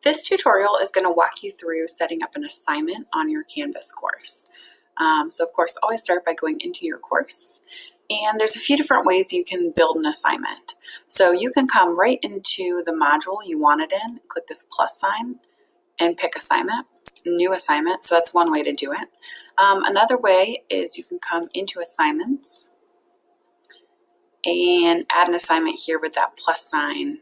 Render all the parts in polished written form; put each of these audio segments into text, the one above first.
This tutorial is going to walk you through setting up an assignment on your Canvas course. So of course, always start by going into your course. And there's a few different ways you can build an assignment. So you can come right into the module you want it in, click this plus sign, and pick assignment, new assignment. So that's one way to do it. Another way is you can come into assignments and add an assignment here with that plus sign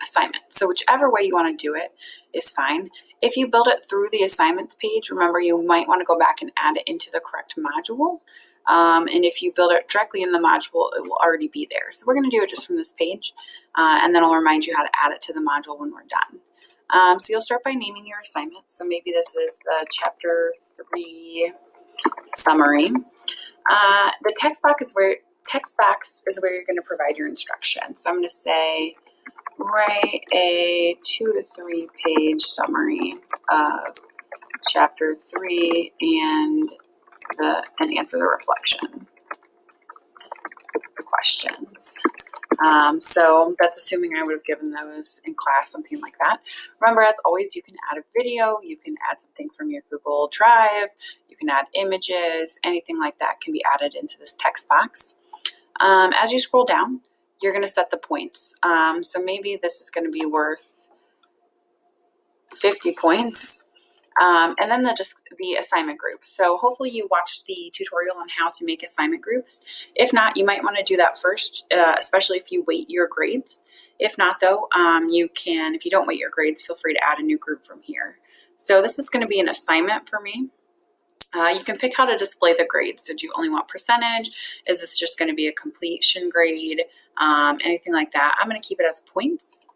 assignment. So whichever way you want to do it is fine. If you build it through the assignments page, remember you might want to go back and add it into the correct module. And if you build it directly in the module, it will already be there. So we're going to do it just from this page, and then I'll remind you how to add it to the module when we're done. So you'll start by naming your assignment. So maybe this is the Chapter 3 summary. The text box is where you're going to provide your instructions. So I'm going to say, write a 2 to 3 page summary of Chapter 3 and answer the reflection, the questions. So that's assuming I would have given those in class, something like that. Remember, as always, you can add a video, you can add something from your Google Drive, you can add images, anything like that can be added into this text box. As you scroll down, you're going to set the points. So maybe this is going to be worth 50 points. And then the assignment group. So hopefully you watched the tutorial on how to make assignment groups. If not, you might want to do that first, especially if you weight your grades. If not though, you can, if you don't weight your grades, feel free to add a new group from here. So this is going to be an assignment for me. You can pick how to display the grades. So do you only want percentage? Is this just going to be a completion grade? Anything like that. I'm going to keep it as points.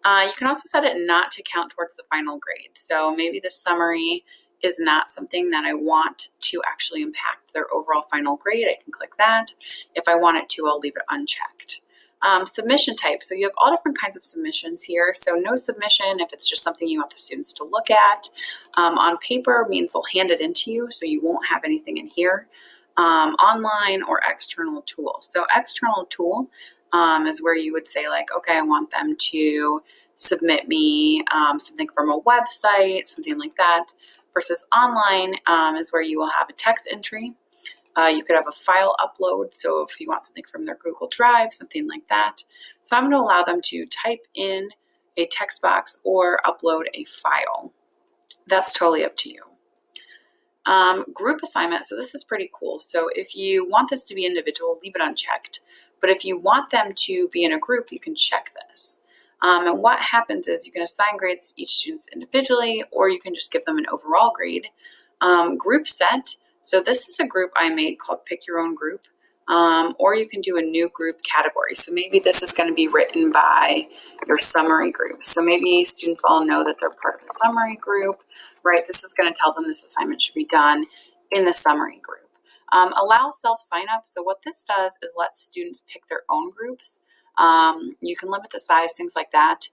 You can also set it not to count towards the final grade. So maybe the summary is not something that I want to actually impact their overall final grade. I can click that. If I want it to, I'll leave it unchecked. Submission type. So you have all different kinds of submissions here. So no submission if it's just something you want the students to look at. On paper means they'll hand it into you, so you won't have anything in here. Online or external tool. So external tool is where you would say like, okay, I want them to submit me something from a website, something like that. Versus online is where you will have a text entry. You could have a file upload. So if you want something from their Google Drive, something like that. So I'm going to allow them to type in a text box or upload a file. That's totally up to you. Group assignment. So this is pretty cool. So if you want this to be individual, leave it unchecked. But if you want them to be in a group, you can check this. And what happens is you can assign grades to each student individually, or you can just give them an overall grade. Group set. So this is a group I made called Pick Your Own Group. Or you can do a new group category. So maybe this is going to be written by your summary group. So maybe students all know that they're part of the summary group, right? This is going to tell them this assignment should be done in the summary group. Allow self-sign-up. So what this does is let students pick their own groups. You can limit the size, things like that,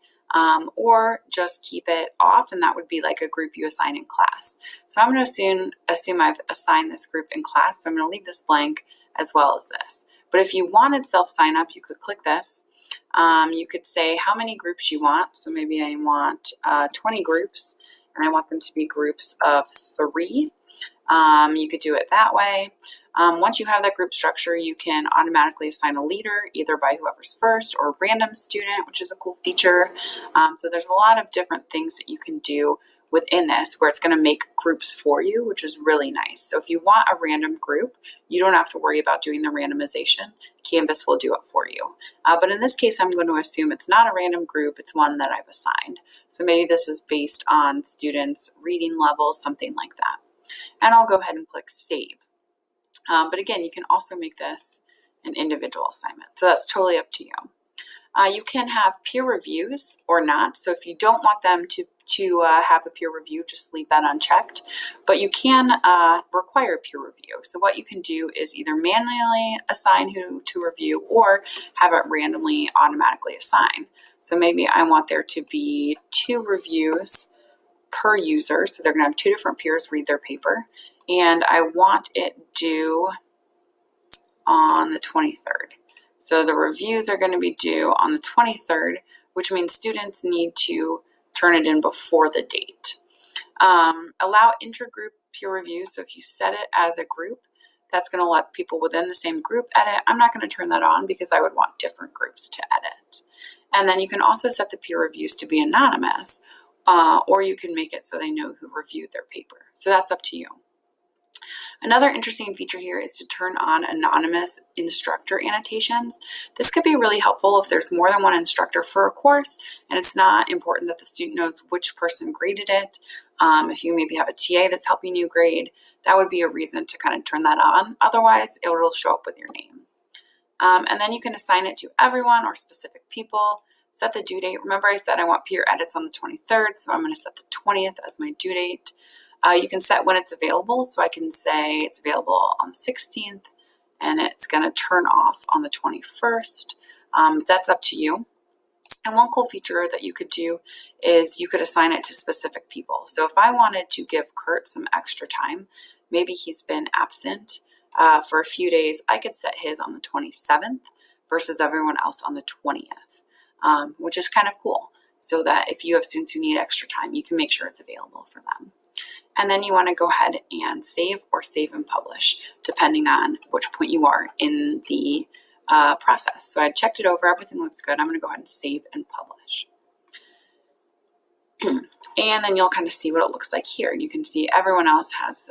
or just keep it off, and that would be like a group you assign in class. So I'm going to assume I've assigned this group in class, so I'm going to leave this blank as well as this. But if you wanted self-sign-up, you could click this. You could say how many groups you want. So maybe I want 20 groups, and I want them to be groups of 3. You could do it that way. Once you have that group structure, you can automatically assign a leader, either by whoever's first or random student, which is a cool feature. So there's a lot of different things that you can do within this where it's going to make groups for you, which is really nice. So if you want a random group, you don't have to worry about doing the randomization. Canvas will do it for you. But in this case, I'm going to assume it's not a random group, it's one that I've assigned. So maybe this is based on students' reading levels, something like that. And I'll go ahead and click Save. But again, you can also make this an individual assignment. So that's totally up to you. You can have peer reviews or not. So if you don't want them to have a peer review, just leave that unchecked. But you can require peer review. So what you can do is either manually assign who to review or have it randomly automatically assign. So maybe I want there to be 2 reviews per user. So they're going to have 2 different peers read their paper. And I want it due on the 23rd. So the reviews are going to be due on the 23rd, which means students need to turn it in before the date. Allow intergroup peer review. So if you set it as a group, that's going to let people within the same group edit. I'm not going to turn that on because I would want different groups to edit. And then you can also set the peer reviews to be anonymous, or you can make it so they know who reviewed their paper. So that's up to you. Another interesting feature here is to turn on anonymous instructor annotations. This could be really helpful if there's more than one instructor for a course and it's not important that the student knows which person graded it. If you maybe have a TA that's helping you grade, that would be a reason to kind of turn that on. Otherwise, it will show up with your name. And then you can assign it to everyone or specific people. Set the due date. Remember I said I want peer edits on the 23rd, so I'm going to set the 20th as my due date. You can set when it's available, so I can say it's available on the 16th and it's going to turn off on the 21st. That's up to you. And one cool feature that you could do is you could assign it to specific people. So if I wanted to give Kurt some extra time, maybe he's been absent for a few days, I could set his on the 27th versus everyone else on the 20th, which is kind of cool. So that if you have students who need extra time, you can make sure it's available for them. And then you want to go ahead and save or save and publish, depending on which point you are in the process. So I checked it over, everything looks good. I'm going to go ahead and save and publish. And then you'll kind of see what it looks like here. You can see everyone else has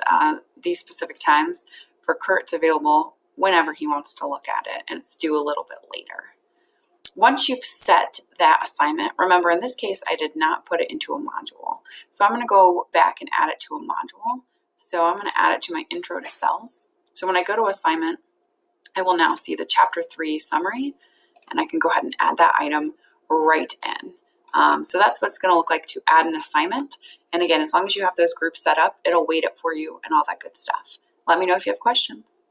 these specific times. For Kurt, it's available whenever he wants to look at it, and it's due a little bit later. Once you've set that assignment, remember in this case, I did not put it into a module. So I'm going to go back and add it to a module. So I'm going to add it to my intro to cells. So when I go to assignment, I will now see the chapter 3 summary, and I can go ahead and add that item right in. So that's what it's going to look like to add an assignment. And again, as long as you have those groups set up, it'll weight it for you and all that good stuff. Let me know if you have questions.